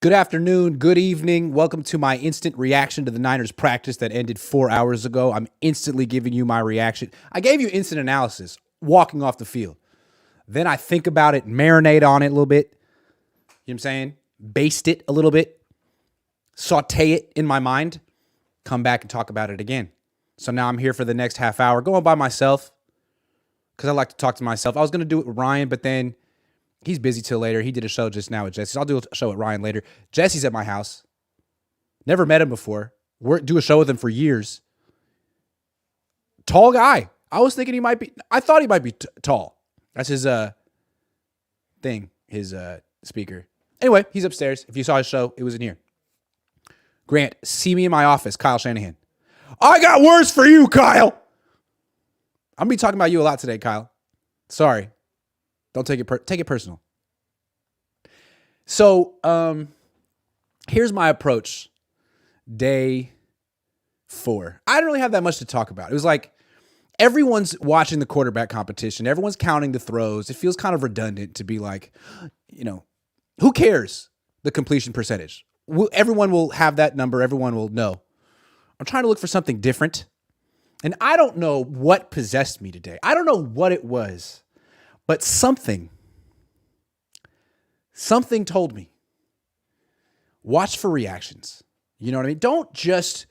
Good afternoon, good evening. Welcome to my instant reaction to the Niners practice that ended 4 hours ago. I'm instantly giving you my reaction. I gave you instant analysis walking off the field. Then I think about it, marinate on it a little bit. You know what I'm saying? Baste it a little bit. Saute it in my mind. Come back and talk about it again. So now I'm here for the next half hour going by myself because I like to talk to myself. I was going to do it with Ryan, but then he's busy till later. He did a show just now with Jesse. So I'll do a show with Ryan later. Jesse's at my house. Never met him before. Do a show with him for years. Tall guy. I was thinking I thought he might be tall. That's his thing, his speaker. Anyway, he's upstairs. If you saw his show, it was in here. Grant, see me in my office, Kyle Shanahan. I got words for you, Kyle. I'm going to be talking about you a lot today, Kyle. Sorry. Don't take it personal. So, here's my approach. Day 4. I don't really have that much to talk about. It was like everyone's watching the quarterback competition. Everyone's counting the throws. It feels kind of redundant to be like, who cares the completion percentage? Everyone will have that number. Everyone will know. I'm trying to look for something different. And I don't know what possessed me today. I don't know what it was. But something told me, watch for reactions. You know what I mean? Don't just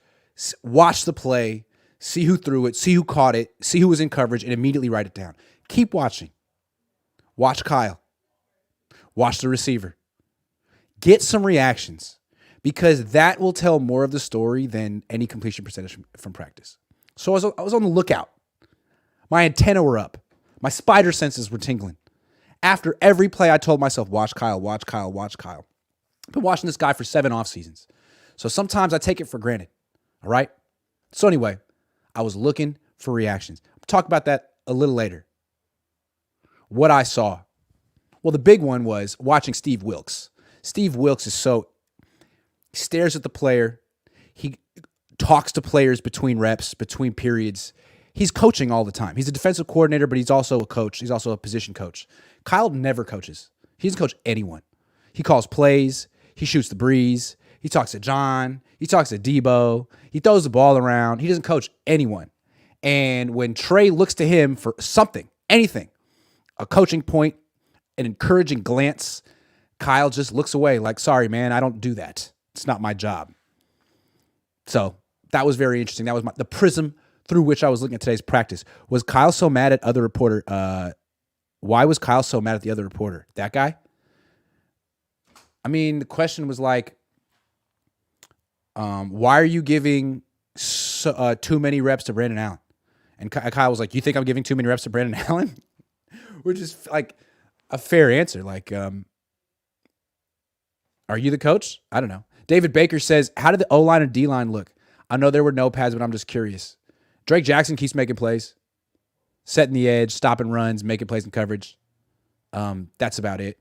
watch the play, see who threw it, see who caught it, see who was in coverage, and immediately write it down. Keep watching. Watch Kyle. Watch the receiver. Get some reactions because that will tell more of the story than any completion percentage from practice. So I was on the lookout. My antenna were up. My spider senses were tingling. After every play, I told myself, watch Kyle, watch Kyle, watch Kyle. I've been watching this guy for 7 off seasons. So sometimes I take it for granted. All right? So anyway, I was looking for reactions. I'll talk about that a little later. What I saw. Well, the big one was watching Steve Wilks. Steve Wilks he stares at the player. He talks to players between reps, between periods. He's coaching all the time. He's a defensive coordinator, but he's also a coach. He's also a position coach. Kyle never coaches. He doesn't coach anyone. He calls plays. He shoots the breeze. He talks to John. He talks to Debo. He throws the ball around. He doesn't coach anyone. And when Trey looks to him for something, anything, a coaching point, an encouraging glance, Kyle just looks away like, sorry, man, I don't do that. It's not my job. So that was very interesting. That was the prism through which I was looking at today's practice. Was Kyle so mad at other reporter? Why was Kyle so mad at the other reporter? That guy? I mean, the question was like, why are you giving too many reps to Brandon Allen? And Kyle was like, you think I'm giving too many reps to Brandon Allen? Which is like a fair answer. Like, are you the coach? I don't know. David Baker says, how did the O-line and D-line look? I know there were no pads, but I'm just curious. Drake Jackson keeps making plays, setting the edge, stopping runs, making plays in coverage. That's about it.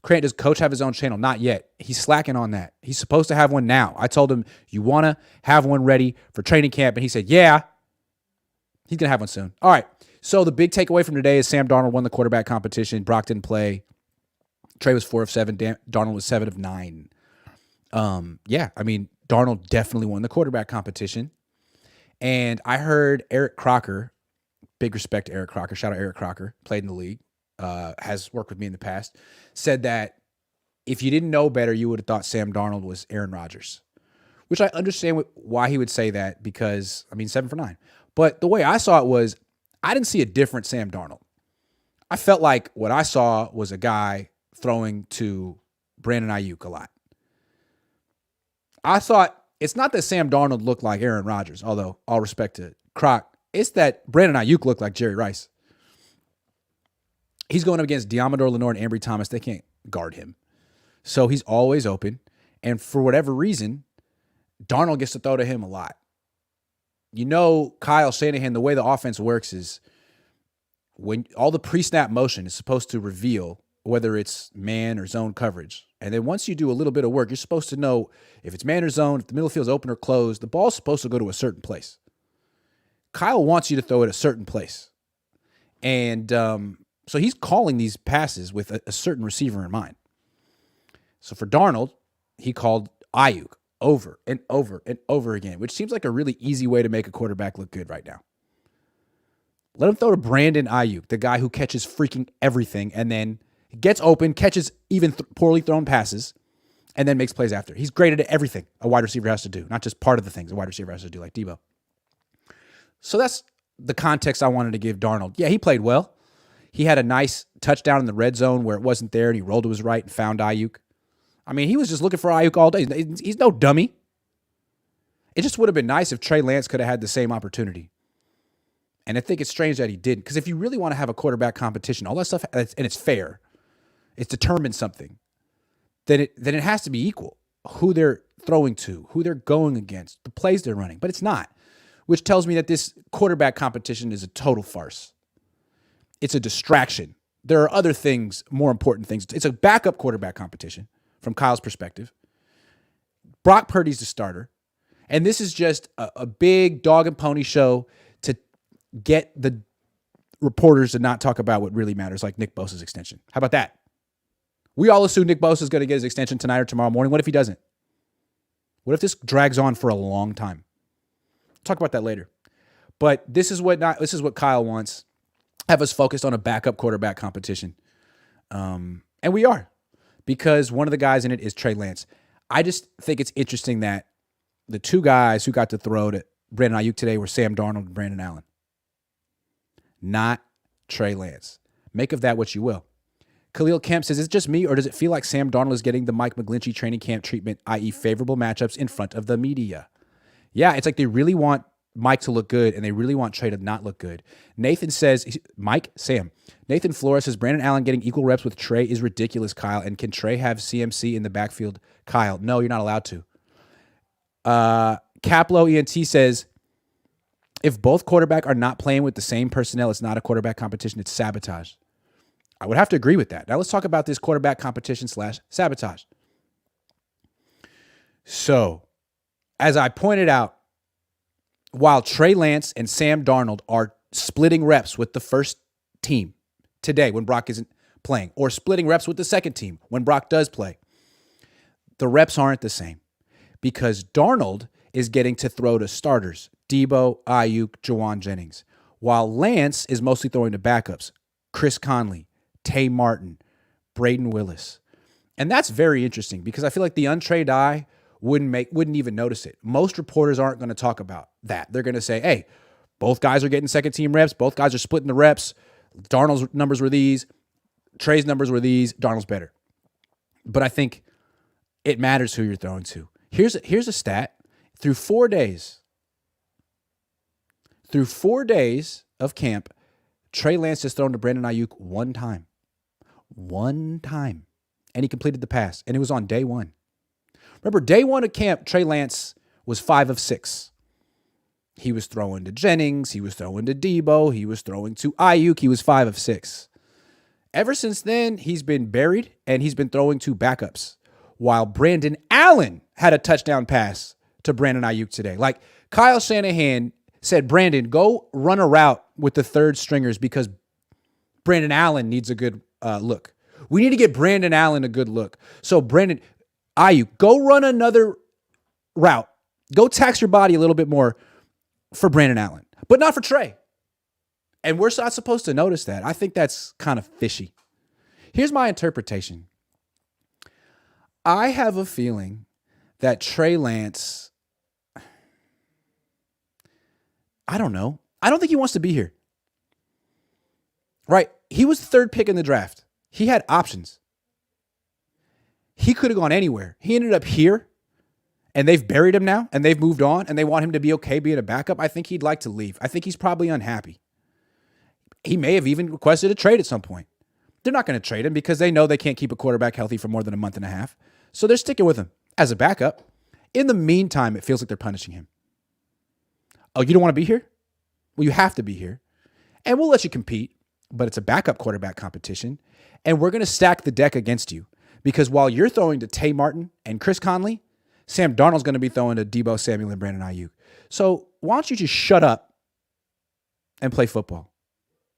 Grant, does Coach have his own channel? Not yet. He's slacking on that. He's supposed to have one now. I told him, you want to have one ready for training camp? And he said, yeah. He's going to have one soon. All right. So the big takeaway from today is Sam Darnold won the quarterback competition. Brock didn't play. Trey was 4 of 7. Darnold was 7 of 9. Yeah, I mean, Darnold definitely won the quarterback competition. And I heard Eric Crocker, big respect to Eric Crocker, shout out Eric Crocker, played in the league, has worked with me in the past, said that if you didn't know better, you would have thought Sam Darnold was Aaron Rodgers, which I understand why he would say that because, 7 for 9. But the way I saw it was I didn't see a different Sam Darnold. I felt like what I saw was a guy throwing to Brandon Ayuk a lot. I thought it's not that Sam Darnold looked like Aaron Rodgers, although all respect to Croc, it's that Brandon Ayuk looked like Jerry Rice. He's going up against Diamador Lenore and Ambry Thomas. They can't guard him. So he's always open. And for whatever reason, Darnold gets to throw to him a lot. You know, Kyle Shanahan, the way the offense works is when all the pre-snap motion is supposed to reveal whether it's man or zone coverage. And then once you do a little bit of work, you're supposed to know if it's man or zone, if the middle field's open or closed, the ball's supposed to go to a certain place. Kyle wants you to throw it a certain place. And so he's calling these passes with a certain receiver in mind. So for Darnold, he called Ayuk over and over and over again, which seems like a really easy way to make a quarterback look good right now. Let him throw to Brandon Ayuk, the guy who catches freaking everything and then gets open, catches even poorly thrown passes, and then makes plays after. He's great at everything a wide receiver has to do, not just part of the things a wide receiver has to do like Debo. So that's the context I wanted to give Darnold. Yeah, he played well. He had a nice touchdown in the red zone where it wasn't there, and he rolled to his right and found Ayuk. I mean, he was just looking for Ayuk all day. He's no dummy. It just would have been nice if Trey Lance could have had the same opportunity. And I think it's strange that he didn't. Because if you really want to have a quarterback competition, all that stuff, and it's fair, it's determined something, then it has to be equal. Who they're throwing to, who they're going against, the plays they're running. But it's not, which tells me that this quarterback competition is a total farce. It's a distraction. There are other things, more important things. It's a backup quarterback competition from Kyle's perspective. Brock Purdy's the starter. And this is just a big dog and pony show to get the reporters to not talk about what really matters, like Nick Bosa's extension. How about that? We all assume Nick Bosa is going to get his extension tonight or tomorrow morning. What if he doesn't? What if this drags on for a long time? Talk about that later. But this is what Kyle wants. Have us focused on a backup quarterback competition. And we are, because one of the guys in it is Trey Lance. I just think it's interesting that the two guys who got to throw to Brandon Ayuk today were Sam Darnold and Brandon Allen, not Trey Lance. Make of that what you will. Khalil Kemp says, is it just me, or does it feel like Sam Darnold is getting the Mike McGlinchey training camp treatment, i.e. favorable matchups in front of the media? Yeah, it's like they really want Mike to look good, and they really want Trey to not look good. Nathan says, Nathan Flores says, Brandon Allen getting equal reps with Trey is ridiculous, Kyle, and can Trey have CMC in the backfield? Kyle, no, you're not allowed to. Caplo ENT says, if both quarterback are not playing with the same personnel, it's not a quarterback competition, it's sabotage. I would have to agree with that. Now let's talk about this quarterback competition / sabotage. So, as I pointed out, while Trey Lance and Sam Darnold are splitting reps with the first team today when Brock isn't playing, or splitting reps with the second team when Brock does play, the reps aren't the same because Darnold is getting to throw to starters, Debo, Ayuk, Jawan Jennings, while Lance is mostly throwing to backups, Chris Conley, Tay Martin, Braden Willis. And that's very interesting because I feel like the untrained eye wouldn't even notice it. Most reporters aren't going to talk about that. They're going to say, hey, both guys are getting second team reps. Both guys are splitting the reps. Darnold's numbers were these. Trey's numbers were these. Darnold's better. But I think it matters who you're throwing to. Here's a stat. Through 4 days of camp, Trey Lance has thrown to Brandon Ayuk one time. One time. And he completed the pass. And it was on day one. Remember, day one of camp, Trey Lance was 5 of 6. He was throwing to Jennings. He was throwing to Debo. He was throwing to Ayuk. He was 5 of 6. Ever since then, he's been buried, and he's been throwing to backups, while Brandon Allen had a touchdown pass to Brandon Ayuk today. Like, Kyle Shanahan said, Brandon, go run a route with the third stringers because Brandon Allen needs a good look. We need to get Brandon Allen a good look. So, Brandon Ayuk, go run another route. Go tax your body a little bit more for Brandon Allen, but not for Trey. And we're not supposed to notice that. I think that's kind of fishy. Here's my interpretation. I have a feeling that Trey Lance, I don't know. I don't think he wants to be here. Right? He was the third pick in the draft. He had options. He could have gone anywhere. He ended up here, and they've buried him now, and they've moved on, and they want him to be okay being a backup. I think he'd like to leave. I think he's probably unhappy. He may have even requested a trade at some point. They're not going to trade him because they know they can't keep a quarterback healthy for more than a month and a half. So they're sticking with him as a backup. In the meantime, it feels like they're punishing him. Oh, you don't want to be here? Well, you have to be here. And we'll let you compete, but it's a backup quarterback competition, and we're going to stack the deck against you. Because while you're throwing to Tay Martin and Chris Conley, Sam Darnold's going to be throwing to Debo Samuel and Brandon Ayuk. So why don't you just shut up and play football?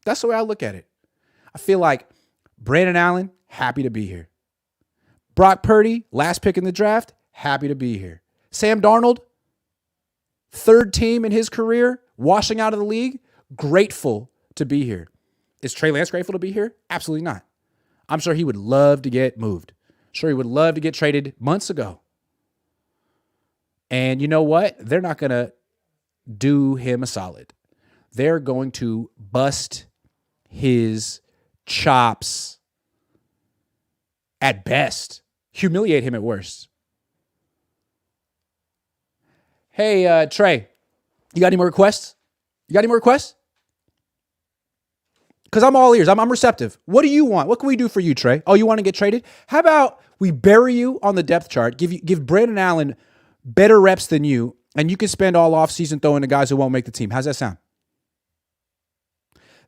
That's the way I look at it. I feel like Brandon Allen, happy to be here. Brock Purdy, last pick in the draft, happy to be here. Sam Darnold, third team in his career, washing out of the league, grateful to be here. Is Trey Lance grateful to be here? Absolutely not. I'm sure he would love to get moved. Sure, he would love to get traded months ago. And you know what? They're not going to do him a solid. They're going to bust his chops at best, humiliate him at worst. Hey, Trey, you got any more requests? Because I'm all ears. I'm receptive. What do you want? What can we do for you, Trey? Oh, you want to get traded? How about we bury you on the depth chart, give Brandon Allen better reps than you, and you can spend all offseason throwing to guys who won't make the team. How's that sound?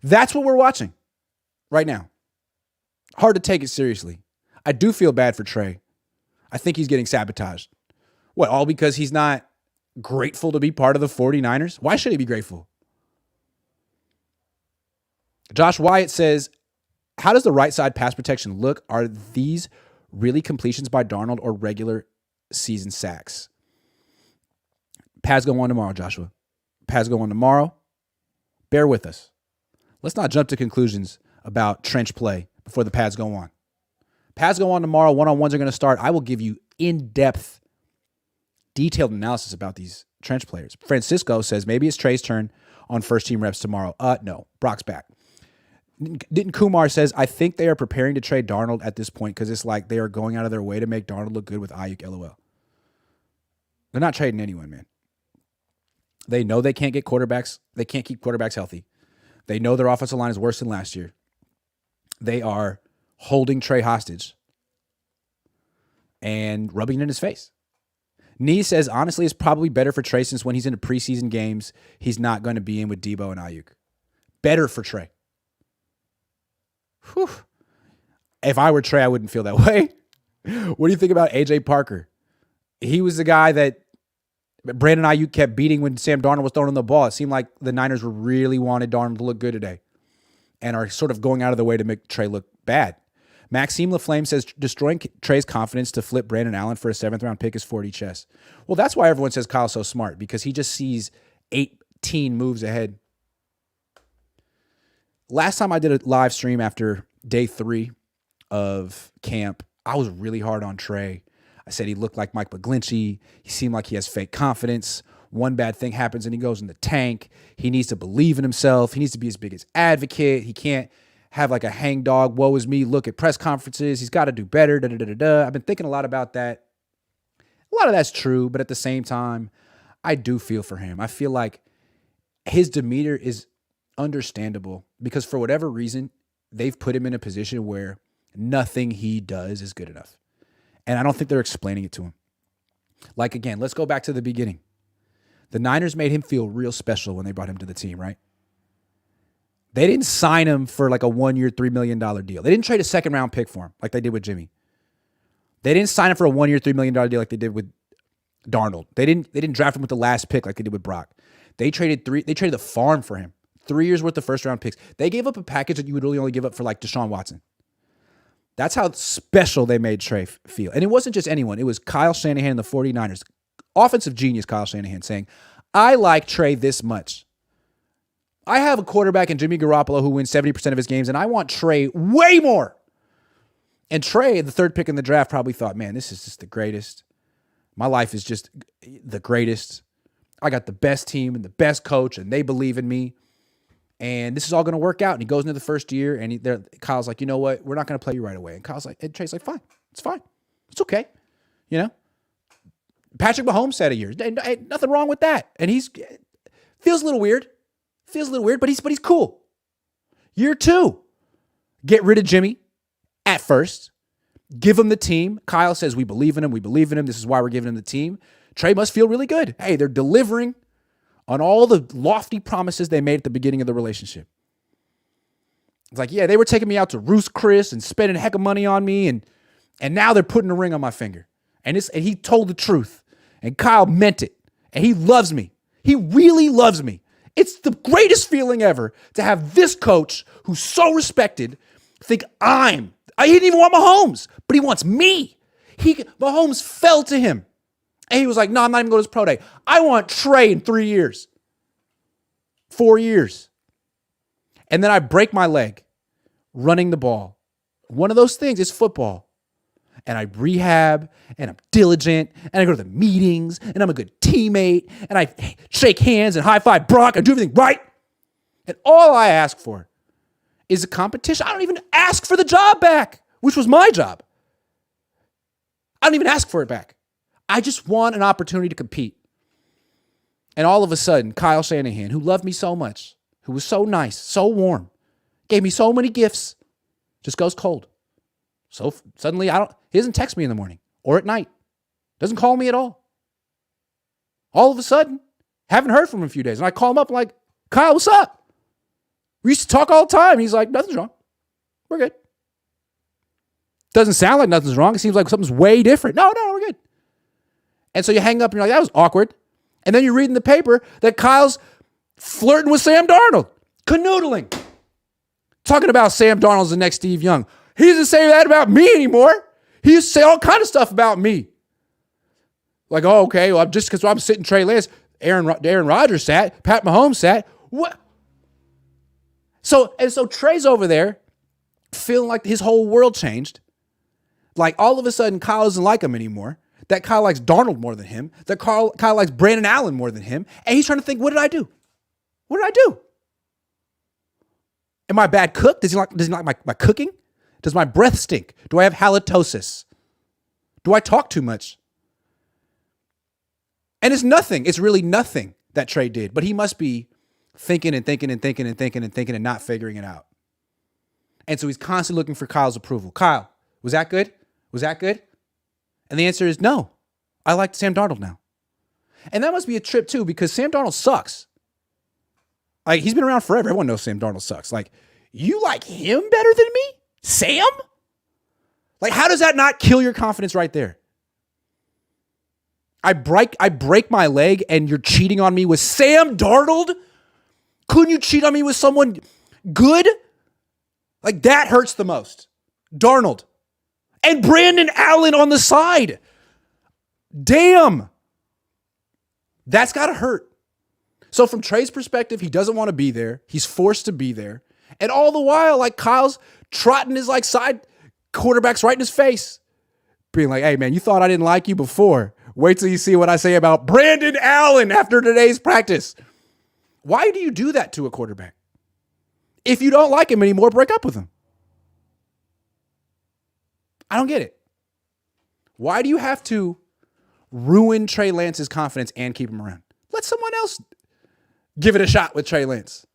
That's what we're watching right now. Hard to take it seriously. I do feel bad for Trey. I think he's getting sabotaged. What, all because he's not grateful to be part of the 49ers? Why should he be grateful? Josh Wyatt says, how does the right side pass protection look? Are these really completions by Darnold or regular season sacks? Pads go on tomorrow, Joshua. Pads go on tomorrow. Bear with us. Let's not jump to conclusions about trench play before the pads go on. Pads go on tomorrow. One-on-ones are going to start. I will give you in-depth, detailed analysis about these trench players. Francisco says maybe it's Trey's turn on first-team reps tomorrow. No. Brock's back. Didn't Kumar says, I think they are preparing to trade Darnold at this point because it's like they are going out of their way to make Darnold look good with Ayuk, LOL. They're not trading anyone, man. They know they can't get quarterbacks. They can't keep quarterbacks healthy. They know their offensive line is worse than last year. They are holding Trey hostage and rubbing it in his face. Nee says, honestly, it's probably better for Trey since when he's in the preseason games, he's not going to be in with Debo and Ayuk. Better for Trey. Whew. If I were Trey, I wouldn't feel that way. What do you think about A.J. Parker? He was the guy that Brandon Ayuk kept beating when Sam Darnold was throwing him the ball. It seemed like the Niners really wanted Darnold to look good today and are sort of going out of the way to make Trey look bad. Maxime Laflamme says, destroying Trey's confidence to flip Brandon Allen for a 7th-round pick is 40 chess. Well, that's why everyone says Kyle's so smart, because he just sees 18 moves ahead. Last time I did a live stream after day 3 of camp, I was really hard on Trey. I said he looked like Mike McGlinchey. He seemed like he has fake confidence. One bad thing happens and he goes in the tank. He needs to believe in himself. He needs to be his biggest advocate. He can't have like a hangdog, woe is me, look at press conferences. He's got to do better. I've been thinking a lot about that. A lot of that's true, but at the same time, I do feel for him. I feel like his demeanor is understandable because for whatever reason, they've put him in a position where nothing he does is good enough. And I don't think they're explaining it to him. Like, again, let's go back to the beginning. The Niners made him feel real special when they brought him to the team, right? They didn't sign him for like a 1-year, $3 million deal. They didn't trade a 2nd-round pick for him like they did with Jimmy. They didn't sign him for a 1-year, $3 million deal like they did with Darnold. They didn't draft him with the last pick like they did with Brock. They traded the farm for him. 3 years worth of first-round picks. They gave up a package that you would really only give up for like Deshaun Watson. That's how special they made Trey feel. And it wasn't just anyone. It was Kyle Shanahan and the 49ers. Offensive genius Kyle Shanahan saying, I like Trey this much. I have a quarterback in Jimmy Garoppolo who wins 70% of his games, and I want Trey way more. And Trey, the 3rd pick in the draft, probably thought, man, this is just the greatest. My life is just the greatest. I got the best team and the best coach, and they believe in me. And this is all going to work out. And he goes into the first year, and Kyle's like, you know what? We're not going to play you right away. And Trey's like, fine. It's fine. It's okay. You know? Patrick Mahomes had a year. Ain't nothing wrong with that. And feels a little weird. But he's cool. Year 2, get rid of Jimmy at first. Give him the team. Kyle says, we believe in him. This is why we're giving him the team. Trey must feel really good. Hey, they're delivering on all the lofty promises they made at the beginning of the relationship. It's like, yeah, they were taking me out to Roost Chris and spending a heck of money on me, and now they're putting a ring on my finger. And he told the truth. And Kyle meant it. And he loves me. He really loves me. It's the greatest feeling ever to have this coach who's so respected think he didn't even want Mahomes, but he wants me. Mahomes fell to him. And he was like, no, I'm not even going to his pro day. I want Trey in 3 years, 4 years. And then I break my leg running the ball. One of those things is football. And I rehab, and I'm diligent, and I go to the meetings, and I'm a good teammate, and I shake hands and high five Brock. I do everything right. And all I ask for is a competition. I don't even ask for the job back, which was my job. I don't even ask for it back. I just want an opportunity to compete. And all of a sudden, Kyle Shanahan, who loved me so much, who was so nice, so warm, gave me so many gifts, just goes cold. So suddenly he doesn't text me in the morning or at night. Doesn't call me at all. All of a sudden, haven't heard from him in a few days. And I call him up like, Kyle, what's up? We used to talk all the time. He's like, nothing's wrong. We're good. Doesn't sound like nothing's wrong. It seems like something's way different. No, we're good. And so you hang up and you're like, that was awkward. And then you read in the paper that Kyle's flirting with Sam Darnold, canoodling, talking about Sam Darnold's the next Steve Young. He doesn't say that about me anymore. He used to say all kind of stuff about me. Like, oh, okay, well, just because I'm sitting Trey Lance, Aaron Rodgers sat, Pat Mahomes sat. What? So Trey's over there feeling like his whole world changed. Like all of a sudden, Kyle doesn't like him anymore. That Kyle likes Darnold more than him. That Kyle likes Brandon Allen more than him. And he's trying to think, what did I do? What did I do? Am I a bad cook? Does he like my cooking? Does my breath stink? Do I have halitosis? Do I talk too much? And it's nothing. It's really nothing that Trey did. But he must be thinking and not figuring it out. And so he's constantly looking for Kyle's approval. Kyle, was that good? Was that good? And the answer is no. I like Sam Darnold now. And that must be a trip too, because Sam Darnold sucks. Like, he's been around forever. Everyone knows Sam Darnold sucks. Like, you like him better than me? Sam? Like, how does that not kill your confidence right there? I break my leg and you're cheating on me with Sam Darnold? Couldn't you cheat on me with someone good? Like, that hurts the most. Darnold. And Brandon Allen on the side. Damn. That's got to hurt. So from Trey's perspective, he doesn't want to be there. He's forced to be there. And all the while, like, Kyle's trotting his like side quarterbacks right in his face. Being like, hey man, you thought I didn't like you before. Wait till you see what I say about Brandon Allen after today's practice. Why do you do that to a quarterback? If you don't like him anymore, break up with him. I don't get it. Why do you have to ruin Trey Lance's confidence and keep him around? Let someone else give it a shot with Trey Lance.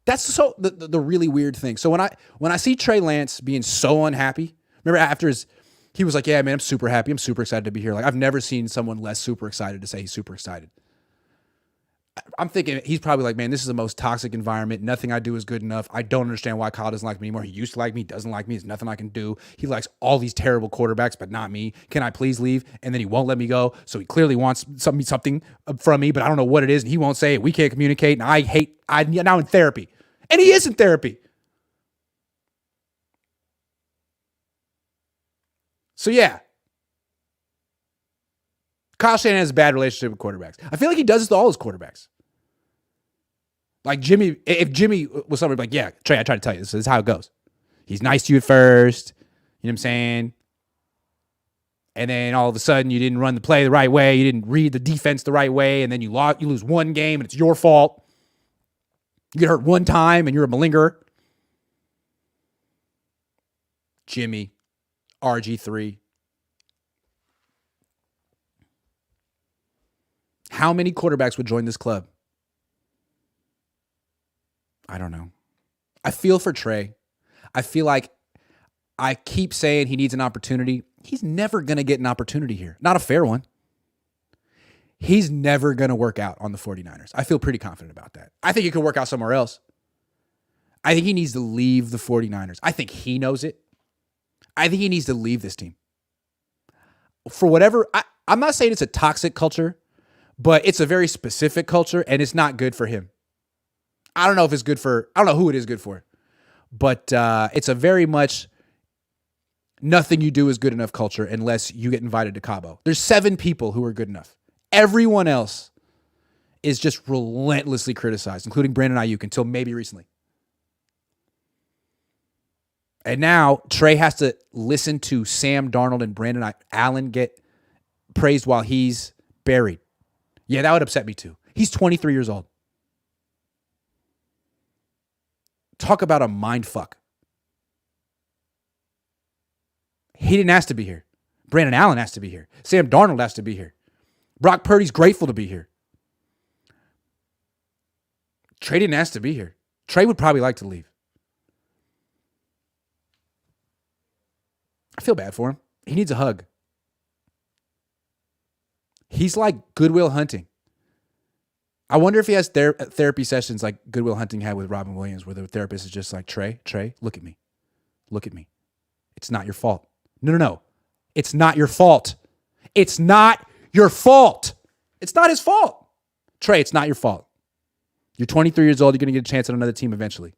That's so the really weird thing. So when I see Trey Lance being so unhappy, remember after he was like, yeah, man, I'm super happy. I'm super excited to be here. Like, I've never seen someone less super excited to say he's super excited. I'm thinking he's probably like, man, this is the most toxic environment. Nothing I do is good enough. I don't understand why Kyle doesn't like me anymore. He used to like me, doesn't like me. There's nothing I can do. He likes all these terrible quarterbacks, but not me. Can I please leave? And then he won't let me go. So he clearly wants something from me, but I don't know what it is. And he won't say it. We can't communicate. And I'm now in therapy. And he is in therapy. So yeah. Kyle Shanahan has a bad relationship with quarterbacks. I feel like he does this to all his quarterbacks. Like Jimmy, if Jimmy was somebody like, yeah, Trey, I tried to tell you, this is how it goes. He's nice to you at first. You know what I'm saying? And then all of a sudden you didn't run the play the right way. You didn't read the defense the right way. And then you lose one game and it's your fault. You get hurt one time and you're a malingerer. Jimmy, RG3. How many quarterbacks would join this club? I don't know. I feel for Trey. I feel like I keep saying he needs an opportunity. He's never going to get an opportunity here. Not a fair one. He's never going to work out on the 49ers. I feel pretty confident about that. I think he could work out somewhere else. I think he needs to leave the 49ers. I think he knows it. I think he needs to leave this team. For whatever, I'm not saying it's a toxic culture, but it's a very specific culture and it's not good for him. I don't know if it's good for, I don't know who it is good for, but it's a very much nothing you do is good enough culture unless you get invited to Cabo. There's 7 people who are good enough. Everyone else is just relentlessly criticized, including Brandon Ayuk until maybe recently. And now Trey has to listen to Sam Darnold and Brandon Allen get praised while he's buried. Yeah, that would upset me too. He's 23 years old. Talk about a mind fuck. He didn't ask to be here. Brandon Allen has to be here. Sam Darnold has to be here. Brock Purdy's grateful to be here. Trey didn't ask to be here. Trey would probably like to leave. I feel bad for him. He needs a hug. He's like Goodwill Hunting. I wonder if he has therapy sessions like Goodwill Hunting had with Robin Williams, where the therapist is just like, Trey, look at me. Look at me. It's not your fault. No. It's not your fault. It's not your fault. It's not his fault. Trey, it's not your fault. You're 23 years old. You're going to get a chance at another team eventually.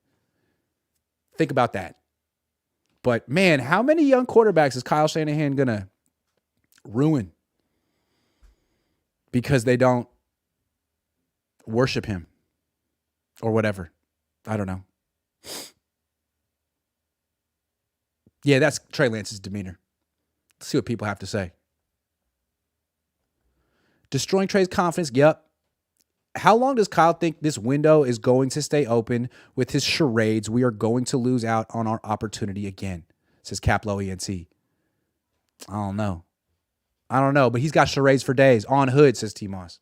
Think about that. But, man, how many young quarterbacks is Kyle Shanahan going to ruin because they don't worship him or whatever? I don't know. Yeah, that's Trey Lance's demeanor. Let's see what people have to say. Destroying Trey's confidence. Yep. How long does Kyle think this window is going to stay open with his charades? We are going to lose out on our opportunity again, says Caplo ENT. I don't know, but he's got charades for days. On Hood, says T-Moss.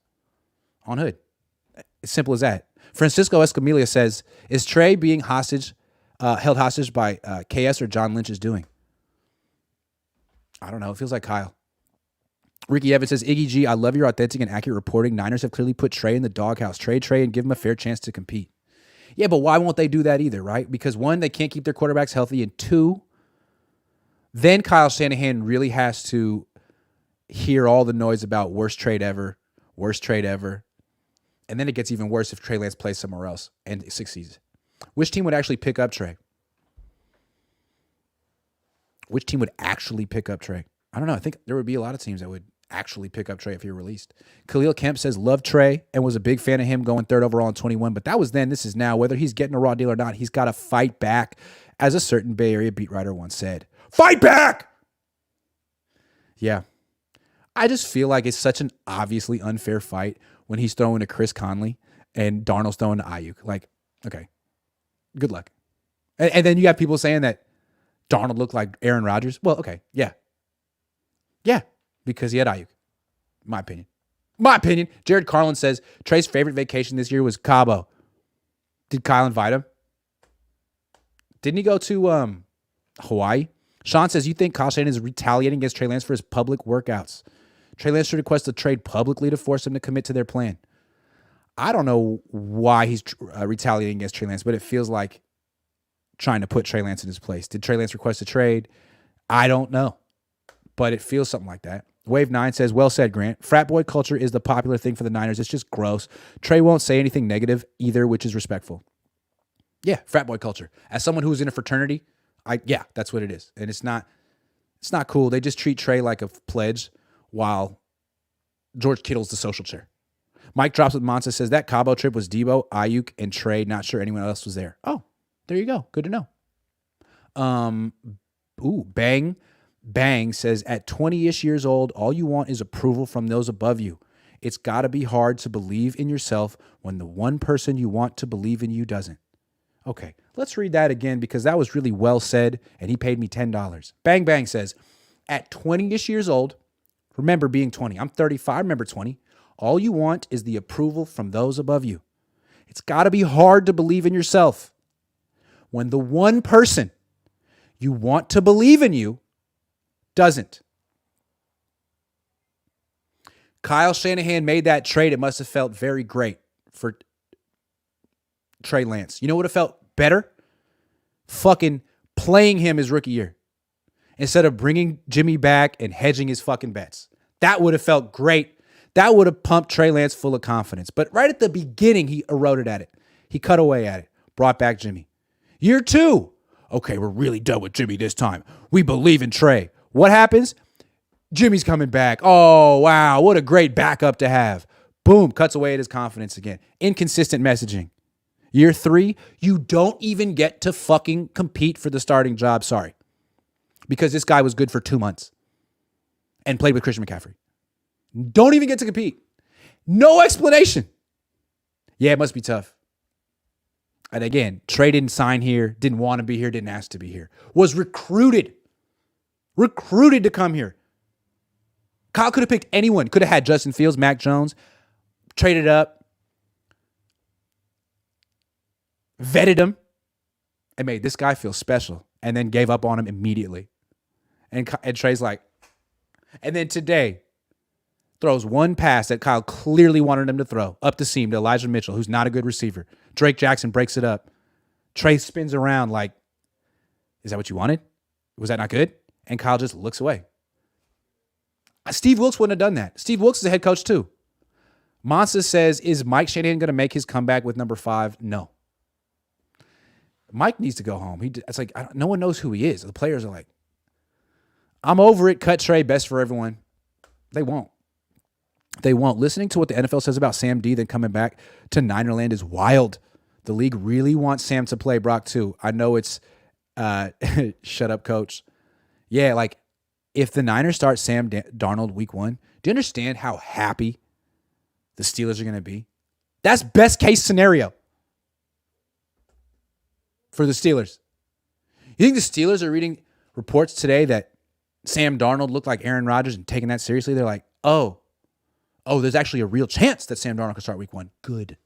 On Hood. As simple as that. Francisco Escamilla says, is Trey being held hostage by KS or John Lynch is doing? I don't know. It feels like Kyle. Ricky Evans says, Iggy G, I love your authentic and accurate reporting. Niners have clearly put Trey in the doghouse. Trade Trey and give him a fair chance to compete. Yeah, but why won't they do that either, right? Because 1, they can't keep their quarterbacks healthy, and 2, then Kyle Shanahan really has to hear all the noise about worst trade ever. And then it gets even worse if Trey Lance plays somewhere else and succeeds. Which team would actually pick up Trey? Which team would actually pick up Trey? I don't know. I think there would be a lot of teams that would actually pick up Trey if he were released. Khalil Kemp says, love Trey and was a big fan of him going 3rd overall in 21, but that was then. This is now. Whether he's getting a raw deal or not, he's got to fight back. As a certain Bay Area beat writer once said, fight back! Yeah. I just feel like it's such an obviously unfair fight when he's throwing to Chris Conley and Darnold's throwing to Ayuk. Like, okay, good luck. And then you have people saying that Darnold looked like Aaron Rodgers. Well, okay, yeah. Yeah, because he had Ayuk. My opinion. Jared Carlin says, Trey's favorite vacation this year was Cabo. Did Kyle invite him? Didn't he go to Hawaii? Sean says, you think Kyle Shanahan is retaliating against Trey Lance for his public workouts? Trey Lance should request a trade publicly to force him to commit to their plan. I don't know why he's retaliating against Trey Lance, but it feels like trying to put Trey Lance in his place. Did Trey Lance request a trade? I don't know, but it feels something like that. Wave 9 says, well said, Grant. Frat boy culture is the popular thing for the Niners. It's just gross. Trey won't say anything negative either, which is respectful. Yeah, frat boy culture. As someone who's in a fraternity, yeah, that's what it is. And it's not cool. They just treat Trey like a pledge while George Kittle's the social chair. Mike Drops with Monza says that Cabo trip was Debo, Ayuk, and Trey. Not sure anyone else was there. Oh, there you go. Good to know. Bang says, at 20-ish years old, all you want is approval from those above you. It's got to be hard to believe in yourself when the one person you want to believe in you doesn't. Okay, let's read that again because that was really well said, and he paid me $10. Bang says, at 20-ish years old, remember being 20. I'm 35, remember 20. All you want is the approval from those above you. It's got to be hard to believe in yourself when the one person you want to believe in you doesn't. Kyle Shanahan made that trade. It must have felt very great for Trey Lance. You know what would have felt better? Fucking playing him his rookie year instead of bringing Jimmy back and hedging his fucking bets. That would have felt great. That would have pumped Trey Lance full of confidence. But right at the beginning, he eroded at it. He cut away at it. Brought back Jimmy. Year 2. Okay, we're really done with Jimmy this time. We believe in Trey. What happens? Jimmy's coming back. Oh, wow. What a great backup to have. Boom, cuts away at his confidence again. Inconsistent messaging. Year 3, you don't even get to fucking compete for the starting job. Sorry. Because this guy was good for 2 months and played with Christian McCaffrey. Don't even get to compete. No explanation. Yeah, it must be tough. And again, Trey didn't sign here, didn't want to be here, didn't ask to be here. Was recruited to come here. Kyle could have picked anyone. Could have had Justin Fields, Mac Jones, traded up, vetted him, and made this guy feel special, and then gave up on him immediately. And Trey's like, and then today, throws one pass that Kyle clearly wanted him to throw up the seam to Elijah Mitchell, who's not a good receiver. Drake Jackson breaks it up. Trey spins around like, is that what you wanted? Was that not good? And Kyle just looks away. Steve Wilkes wouldn't have done that. Steve Wilkes is a head coach too. Monsa says, is Mike Shanahan going to make his comeback with number 5? No. Mike needs to go home. It's like, no one knows who he is. The players are like, I'm over it. Cut Trey. Best for everyone. They won't. Listening to what the NFL says about Sam D then coming back to Ninerland is wild. The league really wants Sam to play Brock too. I know it's shut up, coach. Yeah, like if the Niners start Sam Darnold week 1, do you understand how happy the Steelers are going to be? That's best case scenario for the Steelers. You think the Steelers are reading reports today that Sam Darnold looked like Aaron Rodgers and taking that seriously? They're like, oh, there's actually a real chance that Sam Darnold could start week 1. Good.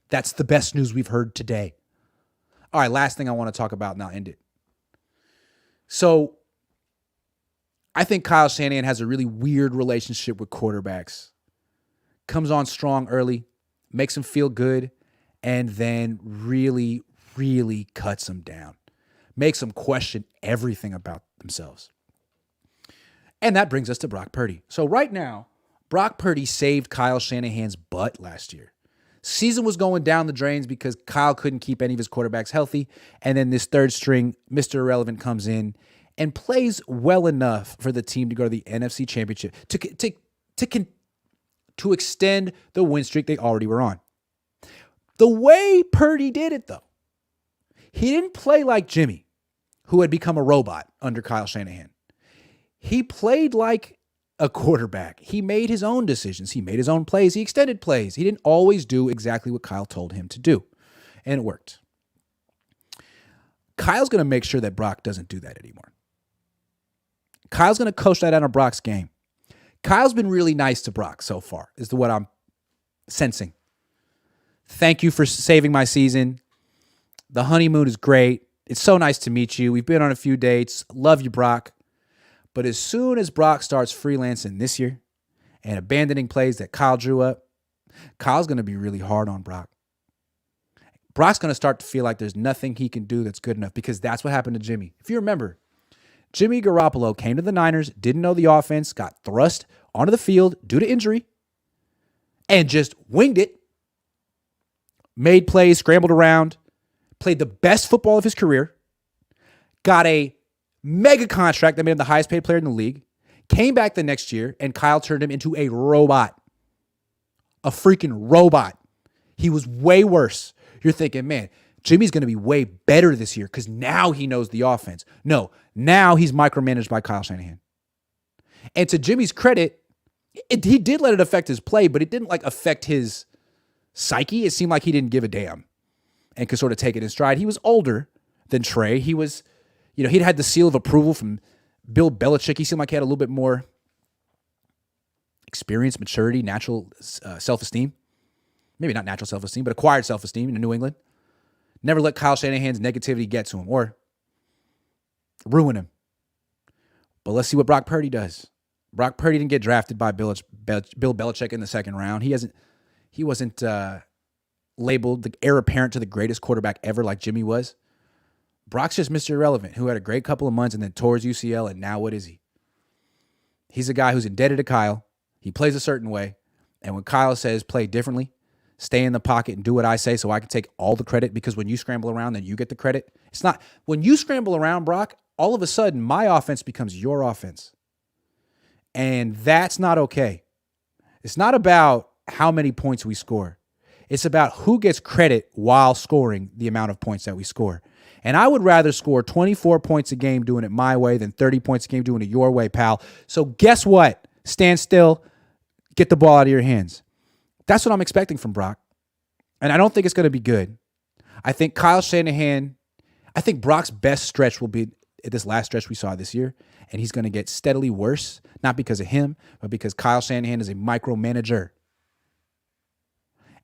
That's the best news we've heard today. All right, last thing I want to talk about, and I'll end it. So I think Kyle Shanahan has a really weird relationship with quarterbacks. Comes on strong early, makes them feel good, and then really, really cuts them down. Makes them question everything about themselves. And that brings us to Brock Purdy. So right now, Brock Purdy saved Kyle Shanahan's butt last year. Season was going down the drains because Kyle couldn't keep any of his quarterbacks healthy. And then this third string, Mr. Irrelevant, comes in and plays well enough for the team to go to the NFC Championship to extend the win streak they already were on. The way Purdy did it, though, he didn't play like Jimmy, who had become a robot under Kyle Shanahan. He played like a quarterback. He made his own decisions. He made his own plays. He extended plays. He didn't always do exactly what Kyle told him to do. And it worked. Kyle's going to make sure that Brock doesn't do that anymore. Kyle's going to coach that out of Brock's game. Kyle's been really nice to Brock so far, is what I'm sensing. Thank you for saving my season. The honeymoon is great. It's so nice to meet you. We've been on a few dates. Love you, Brock. But as soon as Brock starts freelancing this year and abandoning plays that Kyle drew up, Kyle's going to be really hard on Brock. Brock's going to start to feel like there's nothing he can do that's good enough because that's what happened to Jimmy. If you remember, Jimmy Garoppolo came to the Niners, didn't know the offense, got thrust onto the field due to injury, and just winged it, made plays, scrambled around, played the best football of his career, got a mega contract that made him the highest paid player in the league, came back the next year, and Kyle turned him into a robot. A freaking robot. He was way worse. You're thinking, man, Jimmy's going to be way better this year because now he knows the offense. No, now he's micromanaged by Kyle Shanahan. And to Jimmy's credit, he did let it affect his play, but it didn't affect his psyche. It seemed like he didn't give a damn and could sort of take it in stride. He was older than Trey. He was, he'd had the seal of approval from Bill Belichick. He seemed like he had a little bit more experience, maturity, natural self-esteem. Maybe not natural self-esteem, but acquired self-esteem in New England. Never let Kyle Shanahan's negativity get to him or ruin him. But let's see what Brock Purdy does. Brock Purdy didn't get drafted by Bill Belichick in the second round. He wasn't labeled the heir apparent to the greatest quarterback ever like Jimmy was. Brock's just Mr. Irrelevant, who had a great couple of months and then tore his UCL, and now what is he? He's a guy who's indebted to Kyle. He plays a certain way, and when Kyle says play differently, stay in the pocket and do what I say so I can take all the credit, because when you scramble around, then you get the credit. It's not. When you scramble around, Brock, all of a sudden my offense becomes your offense. And that's not okay. It's not about how many points we score. It's about who gets credit while scoring the amount of points that we score. And I would rather score 24 points a game doing it my way than 30 points a game doing it your way, pal. So guess what? Stand still. Get the ball out of your hands. That's what I'm expecting from Brock. And I don't think it's going to be good. I think Kyle Shanahan, I think Brock's best stretch will be this last stretch we saw this year. And he's going to get steadily worse, not because of him, but because Kyle Shanahan is a micromanager.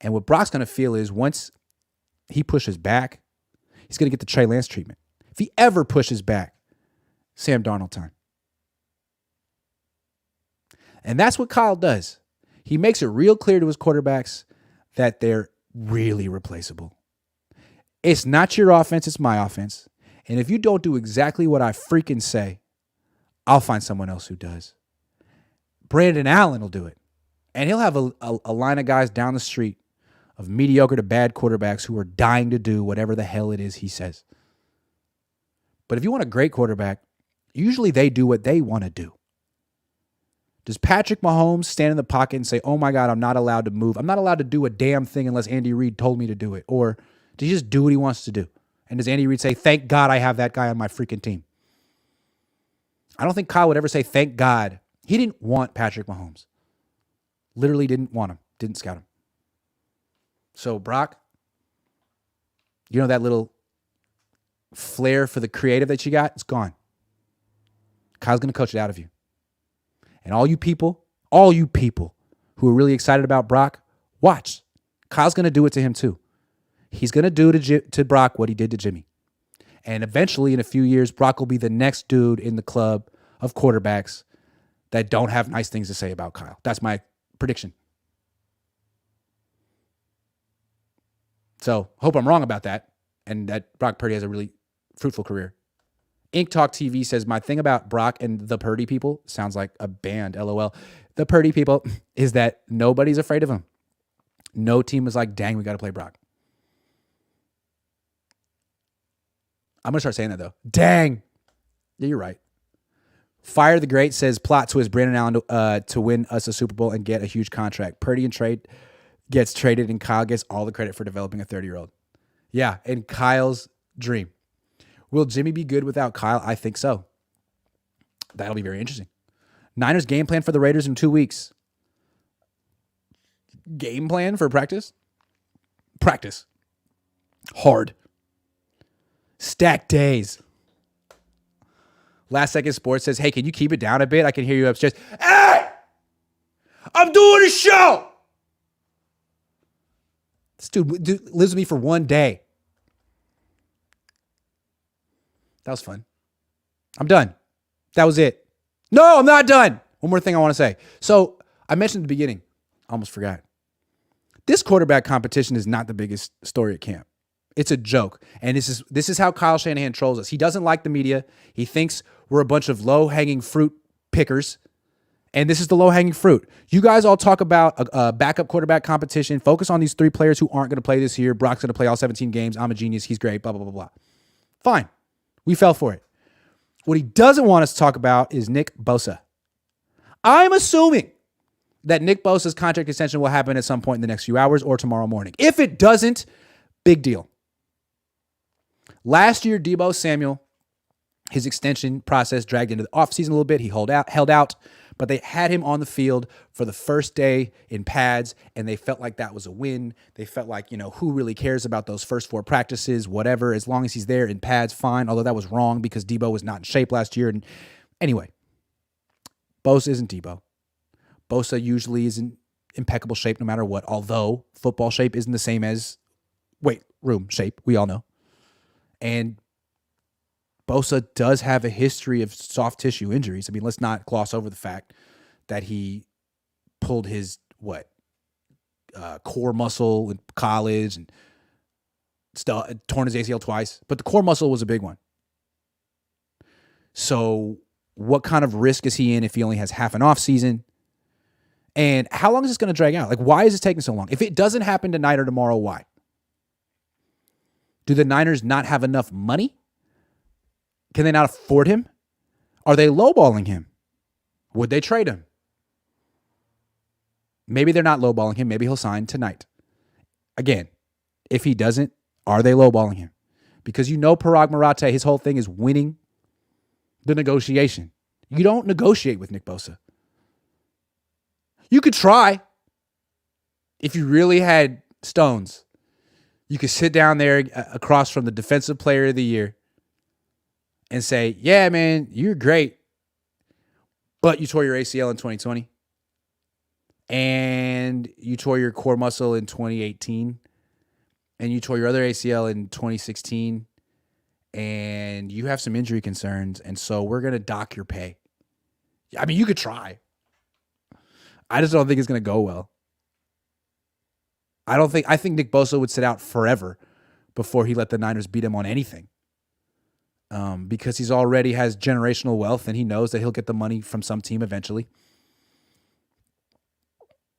And what Brock's going to feel is once he pushes back, he's going to get the Trey Lance treatment. If he ever pushes back, Sam Darnold time. And that's what Kyle does. He makes it real clear to his quarterbacks that they're really replaceable. It's not your offense, it's my offense. And if you don't do exactly what I freaking say, I'll find someone else who does. Brandon Allen will do it. And he'll have a line of guys down the street of mediocre to bad quarterbacks who are dying to do whatever the hell it is he says. But if you want a great quarterback, usually they do what they want to do. Does Patrick Mahomes stand in the pocket and say, oh my God, I'm not allowed to move. I'm not allowed to do a damn thing unless Andy Reid told me to do it. Or does he just do what he wants to do? And does Andy Reid say, thank God I have that guy on my freaking team? I don't think Kyle would ever say, thank God. He didn't want Patrick Mahomes. Literally didn't want him. Didn't scout him. So Brock, you know that little flair for the creative that you got? It's gone. Kyle's going to coach it out of you. And all you people who are really excited about Brock, watch. Kyle's going to do it to him too. He's going to do to Brock what he did to Jimmy. And eventually, in a few years, Brock will be the next dude in the club of quarterbacks that don't have nice things to say about Kyle. That's my prediction. So, hope I'm wrong about that, and that Brock Purdy has a really fruitful career. Ink Talk TV says, my thing about Brock and the Purdy people, sounds like a band, LOL. The Purdy people is that nobody's afraid of him. No team is like, dang, we got to play Brock. I'm going to start saying that, though. Dang. Yeah, you're right. Fire the Great says, plot twist, Brandon Allen to win us a Super Bowl and get a huge contract. Purdy and trade gets traded, and Kyle gets all the credit for developing a 30-year-old. Yeah, and Kyle's dream. Will Jimmy be good without Kyle? I think so. That'll be very interesting. Niners game plan for the Raiders in 2 weeks. Game plan for practice? Practice. Hard. Stacked days. Last Second Sports says, hey, can you keep it down a bit? I can hear you upstairs. Hey! I'm doing a show! This dude lives with me for 1 day. That was fun. I'm done. That was it. No, I'm not done. One more thing I want to say. So I mentioned at the beginning, I almost forgot. This quarterback competition is not the biggest story at camp. It's a joke. And this is how Kyle Shanahan trolls us. He doesn't like the media. He thinks we're a bunch of low-hanging fruit pickers. And this is the low-hanging fruit. You guys all talk about a backup quarterback competition. Focus on these 3 players who aren't going to play this year. Brock's going to play all 17 games. I'm a genius. He's great. Blah, blah, blah, blah. Fine. We fell for it. What he doesn't want us to talk about is Nick Bosa. I'm assuming that Nick Bosa's contract extension will happen at some point in the next few hours or tomorrow morning. If it doesn't, big deal. Last year, Deebo Samuel, his extension process dragged into the offseason a little bit. He held out, but they had him on the field for the first day in pads, and they felt like that was a win. They felt like, who really cares about those first 4 practices, whatever, as long as he's there in pads, fine, although that was wrong because Deebo was not in shape last year. And anyway, Bosa isn't Deebo. Bosa usually is in impeccable shape no matter what, although football shape isn't the same as weight room shape, we all know. And Bosa does have a history of soft tissue injuries. I mean, let's not gloss over the fact that he pulled his, core muscle in college and torn his ACL twice. But the core muscle was a big one. So what kind of risk is he in if he only has half an off season? And how long is this going to drag out? Like, why is it taking so long? If it doesn't happen tonight or tomorrow, why? Do the Niners not have enough money? Can they not afford him? Are they lowballing him? Would they trade him? Maybe they're not lowballing him. Maybe he'll sign tonight. Again, if he doesn't, are they lowballing him? Because you know Parag Marathe, his whole thing is winning the negotiation. You don't negotiate with Nick Bosa. You could try. If you really had stones, you could sit down there across from the defensive player of the year and say, yeah, man, you're great, but you tore your ACL in 2020 and you tore your core muscle in 2018 and you tore your other ACL in 2016 and you have some injury concerns, and so we're going to dock your pay. I mean, you could try. I just don't think it's going to go well. I think Nick Bosa would sit out forever before he let the Niners beat him on anything. Because he's already has generational wealth and he knows that he'll get the money from some team eventually.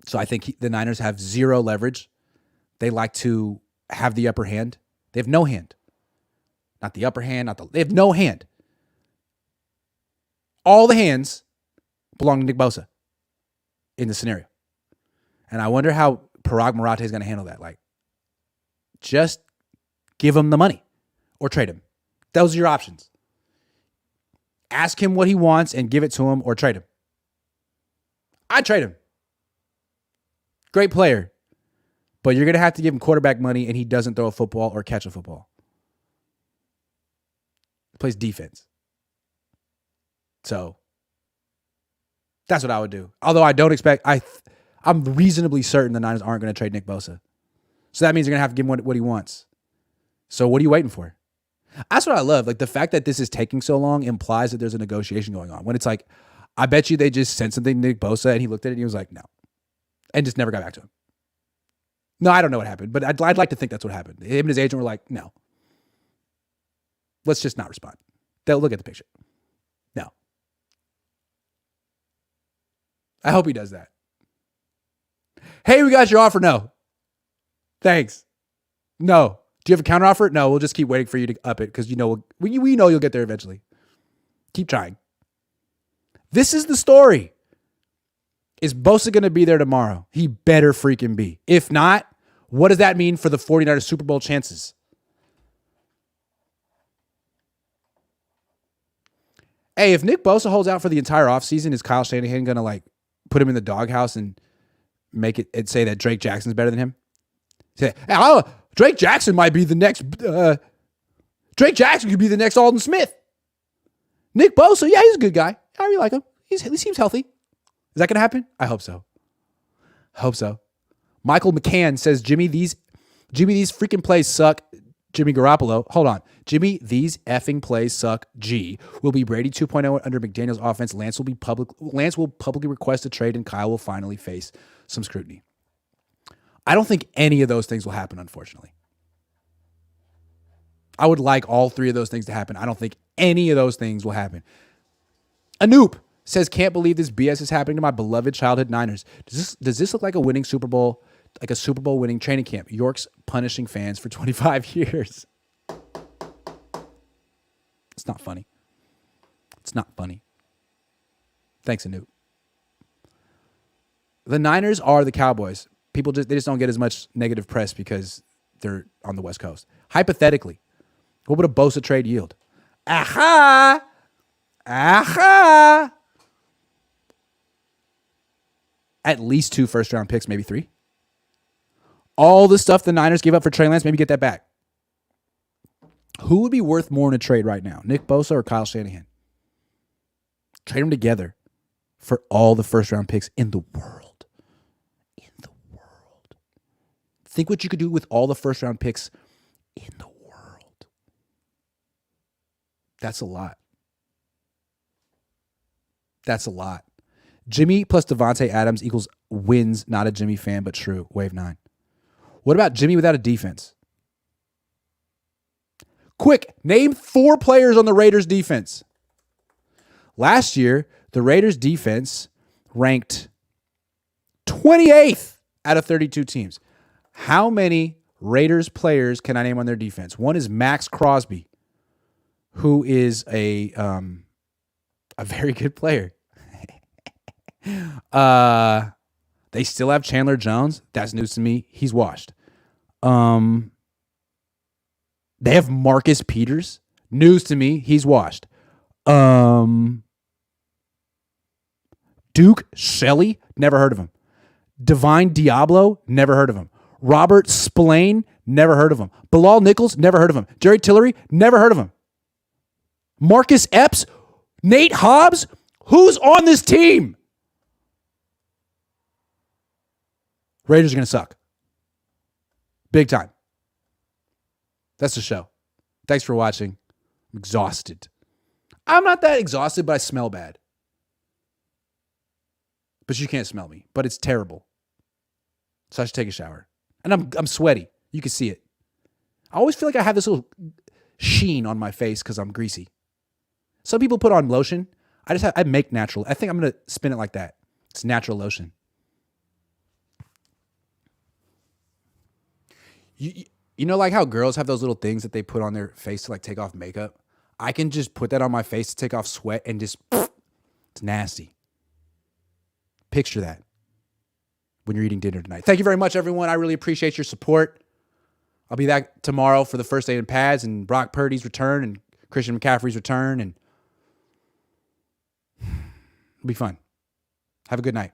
So I think the Niners have zero leverage. They like to have the upper hand. They have no hand. Not the upper hand, they have no hand. All the hands belong to Nick Bosa in the scenario. And I wonder how Parag Marathe is going to handle that. Like, just give him the money or trade him. Those are your options. Ask him what he wants and give it to him, or trade him. I'd trade him. Great player. But you're going to have to give him quarterback money and he doesn't throw a football or catch a football. He plays defense. So that's what I would do. Although I don't expect, I'm reasonably certain the Niners aren't going to trade Nick Bosa. So that means they're going to have to give him what he wants. So what are you waiting for? That's what I love. Like, the fact that this is taking so long implies that there's a negotiation going on. When it's like, I bet you they just sent something to Nick Bosa and he looked at it and he was like, no. And just never got back to him. No, I don't know what happened, but I'd like to think that's what happened. Him and his agent were like, no. Let's just not respond. They'll look at the picture. No. I hope he does that. Hey, we got your offer. No. Thanks. No. Do you have a counter offer? No, we'll just keep waiting for you to up it because we know you'll get there eventually. Keep trying. This is the story. Is Bosa going to be there tomorrow? He better freaking be. If not, what does that mean for the 49ers Super Bowl chances? Hey, if Nick Bosa holds out for the entire offseason, is Kyle Shanahan going to put him in the doghouse and make it and say that Drake Jackson's better than him? Say, hey, Drake Jackson might be the next. Drake Jackson could be the next Alden Smith. Nick Bosa, yeah, he's a good guy. I really like him. He seems healthy. Is that going to happen? I hope so. Michael McCann says, Jimmy, these freaking plays suck. Jimmy Garoppolo, hold on. Jimmy, these effing plays suck. G will be Brady 2.0 under McDaniel's offense. Lance will publicly request a trade, and Kyle will finally face some scrutiny. I don't think any of those things will happen, unfortunately. I would like all three of those things to happen. I don't think any of those things will happen. Anoop says, can't believe this BS is happening to my beloved childhood Niners. Does this look like a winning Super Bowl, like a Super Bowl winning training camp? York's punishing fans for 25 years. It's not funny. Thanks, Anoop. The Niners are the Cowboys. They just don't get as much negative press because they're on the West Coast. Hypothetically, what would a Bosa trade yield? Aha! At least 2 first-round picks, maybe 3. All the stuff the Niners gave up for Trey Lance, maybe get that back. Who would be worth more in a trade right now, Nick Bosa or Kyle Shanahan? Trade them together for all the first-round picks in the world. Think what you could do with all the first-round picks in the world. That's a lot. Jimmy plus Devontae Adams equals wins. Not a Jimmy fan, but true. Wave 9. What about Jimmy without a defense? Quick, name 4 players on the Raiders defense. Last year, the Raiders defense ranked 28th out of 32 teams. How many Raiders players can I name on their defense? One is Max Crosby, who is a very good player. They still have Chandler Jones. That's news to me. He's washed. They have Marcus Peters. News to me. He's washed. Duke Shelley. Never heard of him. Divine Diablo. Never heard of him. Robert Spillane. Never heard of him. Bilal Nichols. Never heard of him. Jerry Tillery. Never heard of him. Marcus Epps. Nate Hobbs. Who's on this team? Raiders are going to suck. Big time. That's the show. Thanks for watching. I'm exhausted. I'm not that exhausted, but I smell bad. But you can't smell me. But it's terrible. So I should take a shower. And I'm sweaty. You can see it. I always feel like I have this little sheen on my face because I'm greasy. Some people put on lotion. I make natural. I think I'm going to spin it like that. It's natural lotion. You know, like how girls have those little things that they put on their face to like take off makeup? I can just put that on my face to take off sweat and just, it's nasty. Picture that when you're eating dinner tonight. Thank you very much, everyone. I really appreciate your support. I'll be back tomorrow for the first day in pads and Brock Purdy's return and Christian McCaffrey's return, and it'll be fun. Have a good night.